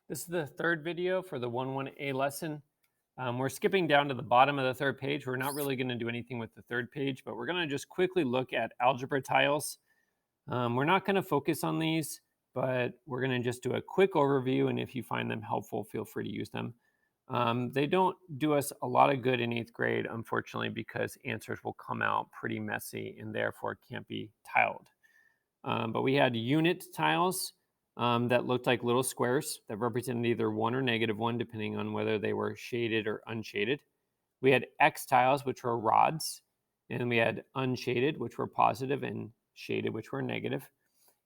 This is the third video for the 1-1A lesson. We're skipping down to the bottom of the third page. We're not really going to do anything with the third page, but we're going to just quickly look at algebra tiles. We're not going to focus on these, but we're going to just do a quick overview, and if you find them helpful, feel free to use them. They don't do us a lot of good in 8th grade, unfortunately, because answers will come out pretty messy and therefore can't be tiled. But we had unit tiles that looked like little squares that represented either 1 or -1, depending on whether they were shaded or unshaded. We had X tiles, which were rods, and we had unshaded, which were positive, and shaded, which were negative.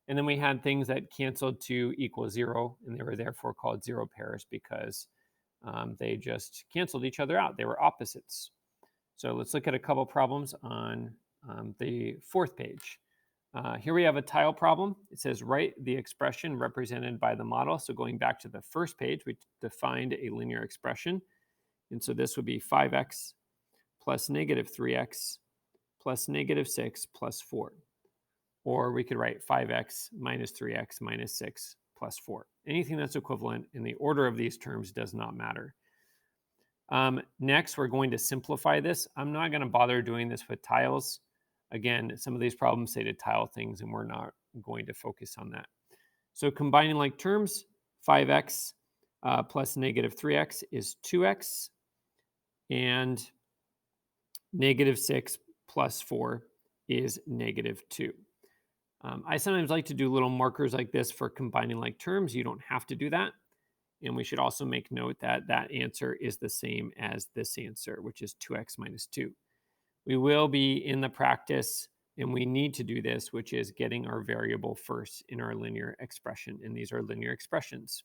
And then we had things that canceled to equal 0, and they were therefore called zero pairs because they just canceled each other out. They were opposites. So let's look at a couple problems on the 4th page. Here we have a tile problem. It says write the expression represented by the model. So going back to the first page, we defined a linear expression. And so this would be 5x plus -3x plus -6 plus 4. Or we could write 5x minus 3x minus 6 plus 4. Anything that's equivalent in the order of these terms does not matter. Next, we're going to simplify this. I'm not going to bother doing this with tiles. Again, some of these problems say to tile things, and we're not going to focus on that. So combining like terms, 5x plus -3x is 2x, and -6 plus 4 is -2. I sometimes like to do little markers like this for combining like terms. You don't have to do that. And we should also make note that that answer is the same as this answer, which is 2x minus 2. We will be in the practice, and we need to do this, which is getting our variable first in our linear expression. And these are linear expressions.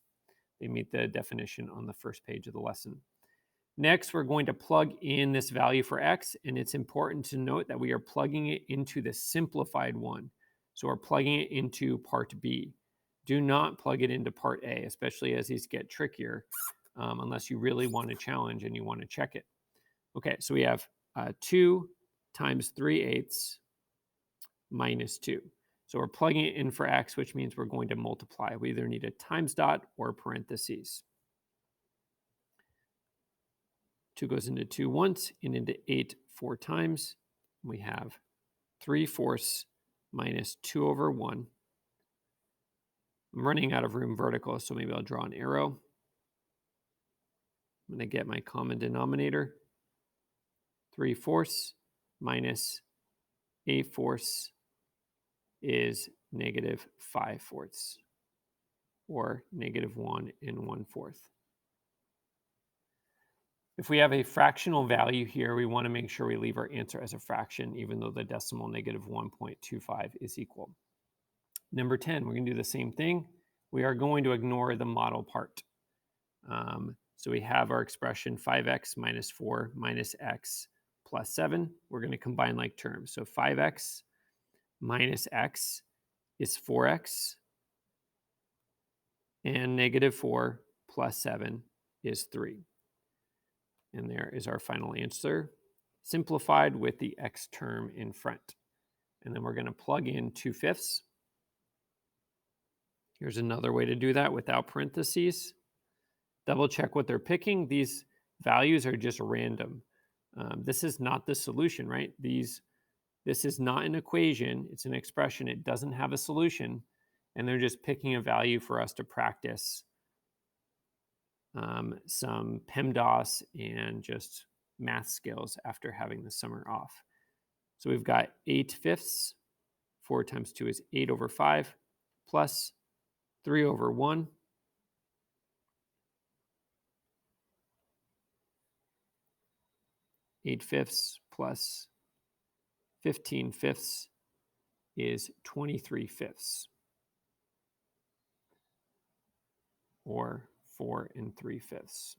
They meet the definition on the first page of the lesson. Next, we're going to plug in this value for x, and it's important to note that we are plugging it into the simplified one. So we're plugging it into part B. Do not plug it into part A, especially as these get trickier, unless you really want a challenge and you want to check it. Okay, so we have 2 times 3/8 minus 2. So we're plugging it in for x, which means we're going to multiply. We either need a times dot or parentheses. 2 goes into 2 once and into 8 4 times. We have 3/4 minus 2 over 1. I'm running out of room vertical, so maybe I'll draw an arrow. I'm going to get my common denominator. 3/4 minus 8/4 is -5/4, or -1 1/4. If we have a fractional value here, we want to make sure we leave our answer as a fraction, even though the decimal -1.25 is equal. Number 10, we're going to do the same thing. We are going to ignore the model part. So we have our expression 5x minus 4 minus x plus 7. We're going to combine like terms. So 5x minus x is 4x, and -4 plus 7 is 3. And there is our final answer, simplified with the x term in front. And then we're going to plug in 2/5. Here's another way to do that without parentheses. Double check what they're picking. These values are just random. This is not the solution, right? This is not an equation. It's an expression. It doesn't have a solution. And they're just picking a value for us to practice some PEMDAS and just math skills after having the summer off. So we've got 8/5. 4 times 2 is 8 over 5 plus 3 over 1. Eight-fifths plus 15/5 is 23/5, or 4 3/5.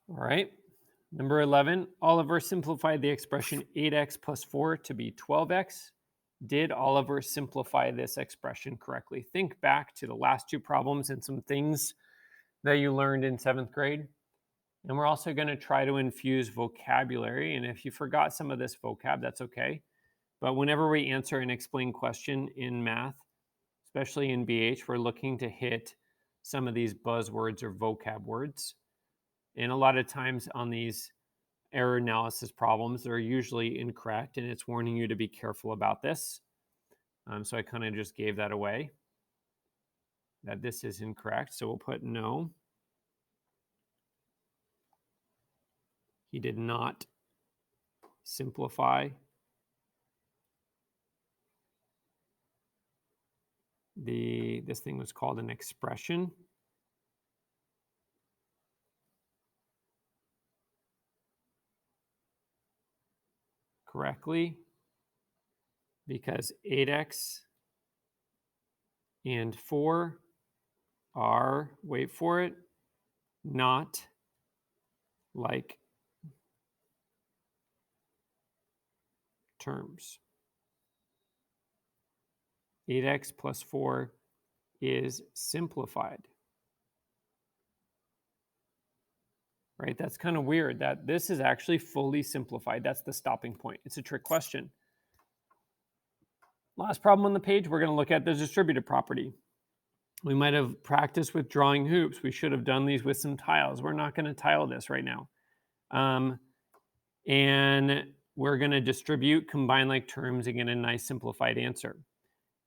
All right. Number 11, Oliver simplified the expression 8x plus 4 to be 12x. Did Oliver simplify this expression correctly? Think back to the last two problems and some things that you learned in 7th grade. And we're also going to try to infuse vocabulary. And if you forgot some of this vocab, that's okay. But whenever we answer an explain question in math, especially in BH, we're looking to hit some of these buzzwords or vocab words. And a lot of times on these error analysis problems, they're usually incorrect, and it's warning you to be careful about this. So I kind of just gave that away, that this is incorrect. So we'll put no. He did not simplify this thing was called an expression. Correctly, because 8x and 4 are, wait for it, not like terms. 8x plus 4 is simplified. Right? That's kind of weird that this is actually fully simplified. That's the stopping point. It's a trick question. Last problem on the page, we're going to look at the distributive property. We might have practiced with drawing hoops. We should have done these with some tiles. We're not going to tile this right now. And we're going to distribute combine like terms and get a nice simplified answer.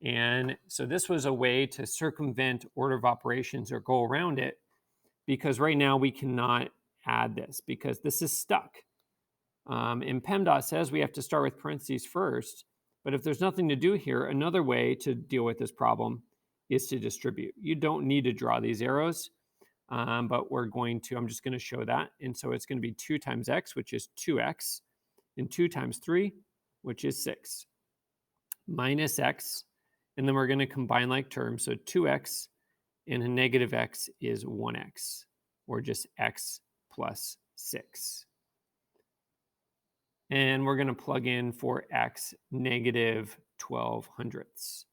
And so this was a way to circumvent order of operations or go around it, because right now we cannot add this because this is stuck. And PEMDAS says we have to start with parentheses first, but if there's nothing to do here, another way to deal with this problem is to distribute. You don't need to draw these arrows, but I'm just going to show that. And so it's going to be 2 times x, which is 2x, and 2 times 3, which is 6, minus x, and then we're going to combine like terms. So 2x and a negative x is 1x, or just x plus 6. And we're going to plug in for x negative 12 hundredths.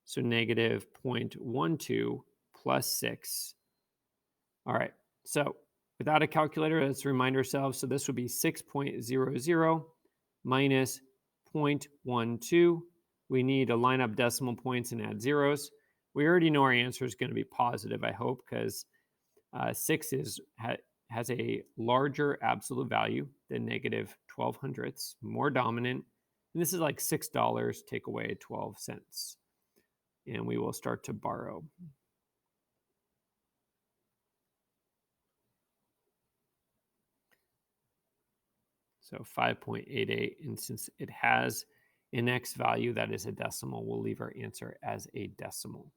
So negative 0.12 plus 6. All right, so without a calculator, let's remind ourselves. So this would be 6.00 minus 0.12. We need to line up decimal points and add zeros. We already know our answer is going to be positive, I hope, because 6 has a larger absolute value than negative 12 hundredths, more dominant. And this is like $6, take away 12 cents. And we will start to borrow. So 5.88, and since it has an x value that is a decimal, we'll leave our answer as a decimal.